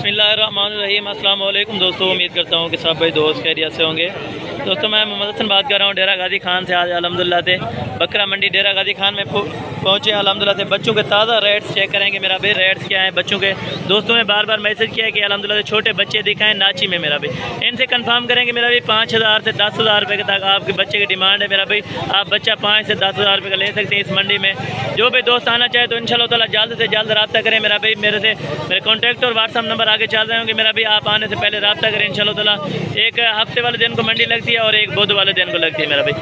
बिस्मिल्लाहिर्रहमानिर्रहीम। अस्सलाम वालेकुम दोस्तों, उम्मीद करता हूँ कि सब भाई दोस्त खैरियत से होंगे। दोस्तों मैं मोहम्मद हसन बात कर रहा हूँ डेरा गाजी खान से। आज अल्हम्दुलिल्लाह से बकरा मंडी डेरा गाजी खान में पहुँचे। अल्हम्दुलिल्लाह से बच्चों के ताज़ा रेट्स चेक करेंगे। मेरा भाई रेट्स क्या है बच्चों के। दोस्तों ने बार बार मैसेज किया है कि अल्हम्दुलिल्लाह से छोटे बच्चे दिखाएँ नाची में। मेरा भाई इनसे कंफर्म करेंगे मेरा भाई 5000 से 10,000 रुपये तक आपके बच्चे की डिमांड है। मेरा भाई आप बच्चा 5 से 10,000 रुपये का ले सकते हैं इस मंडी में। जो भी दोस्त आना चाहे तो इंशाल्लाह ताला जल्द से जल्द रब्ता करें। मेरा भाई मेरे कॉन्टैक्ट और व्हाट्सअप नंबर आगे चल रहे होंगे। मेरा भी आप आने से पहले रब्ता करें इंशाल्लाह ताला। एक हफ्ते वाले दिन को मंडी लगती है और एक बुध वाले दिन को लगती है। मेरा भाई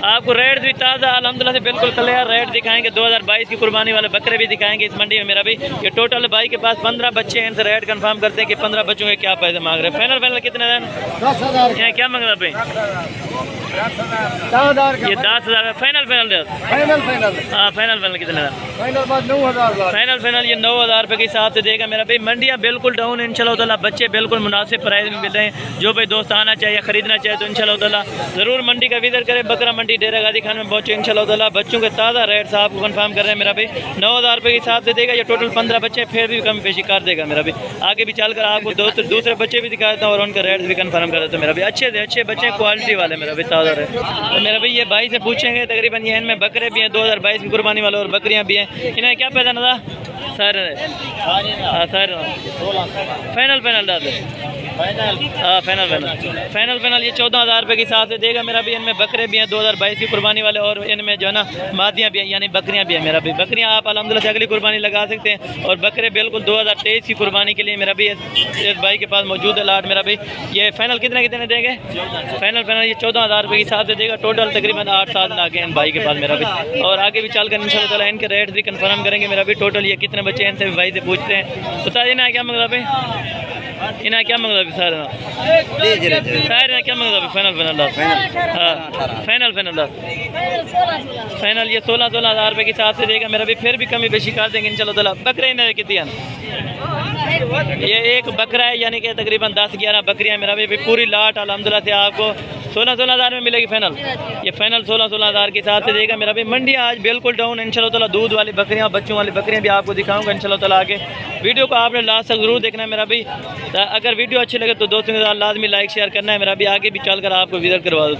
आपको रेट भी ताज़ा अल्हम्दुलिल्लाह से बिल्कुल क्लियर रेट दिखाएंगे। 2022 की कुर्बानी वाले बकरे भी दिखाएंगे इस मंडी में। मेरा भाई ये टोटल भाई के पास 15 बच्चे हैं। इनसे रेट कंफर्म करते हैं कि 15 बच्चों के क्या पैसे मांग रहे हैं। फाइनल कितने दिन 10,000 क्या मांग रहे हैं? ये 10,000 फाइनल हाँ फाइनल कितने फाइनल ये 9,000 रुपये के हिसाब से देगा। मेरा भाई मंडियाँ बिल्कुल डाउन इंशाल्लाह ताला। बच्चे बिल्कुल मुनासिब प्राइस में मिल रहे हैं। जो भाई दोस्त आना चाहिए खरीदना चाहे तो इंशाल्लाह ताला ज़रूर मंडी का विजिट करें। बकरा मंडी डेरा गाजी खान में पहुँचे इंशाल्लाह ताला। बच्चों के ताज़ा रेट्स आपको कंफर्म कर रहे हैं। मेरा भाई 9,000 रुपये के हिसाब से देगा। ये टोटल 15 बच्चे फिर भी कम पेशी कर देगा। मेरा भाई आगे भी चलकर आपको दूसरे बच्चे भी दिखा देता हूँ और उनके रेट्स भी कंफर्म कर देता हूँ। मेरा भाई अच्छे से अच्छे बच्चे क्वालिटी वाले मेरा भाई ताज़ा रेट। तो मेरा भाई ये भाई से पूछेंगे तकरीबन ये इनमें बकरे भी हैं 2022 की कुर्बानी वाले और बकरियाँ भी हैं। इन्हें क्या पैदा ना सर सर फाइनल दादा फाइनल ये 14,000 रुपये के हिसाब से देगा। मेरा भी इनमें बकरे भी हैं 2022 की कुर्बानी वाले और इनमें जो है ना मादियाँ भी हैं यानी बकरियाँ भी हैं। मेरा भी बकरियाँ आप अल्हम्दुलिल्लाह से अगली कुर्बानी लगा सकते हैं और बकरे बिल्कुल 2023 की कुर्बानी के लिए मेरा भी इस भाई के पास मौजूद है लाट। मेरा भाई ये फाइनल कितने देंगे? फाइनल ये 14,000 रुपये के हिसाब से देगा। टोटल तकरीबन 8-7 लाख हैं भाई के पास मेरा भी। और आगे भी चल कर इंशाल्लाह ताला इनके रेट भी कंफर्म करेंगे। मेरा भी टोटल ये कितने बच्चे हैं इनसे भाई से पूछते हैं। बता देना क्या मंगला भाई इन्हें क्या मंगला भी सारे क्या मंगला भी फाइनल ये 16,000 रुपये के हिसाब से देगा। मेरा भी फिर भी कमी बेशी कर देंगे इंशाल्लाह ताला। बकरे इन्हें कितनी ये एक बकरा है यानी कि तकरीबन 10-11 बकरियां। मेरा भी पूरी लाट अल्हम्दुलिल्लाह से आपको 16,000 में मिलेगी फाइनल। ये फाइनल 16,000 के हिसाब से देगा। मेरा भी मंडी आज बिल्कुल डाउन इंशाल्लाह ताला। दूध वाली बकरियां बच्चों वाली बकरियां भी आपको दिखाऊंगा इंशाल्लाह ताला आगे। वीडियो को आपने लास्ट तक जरूर देखना है। मेरा भी अगर वीडियो अच्छी लगे तो दोस्तों के साथ लाजमी लाइक शेयर करना है। मेरा भी आगे भी चल कर आपको विजिट करवा दो।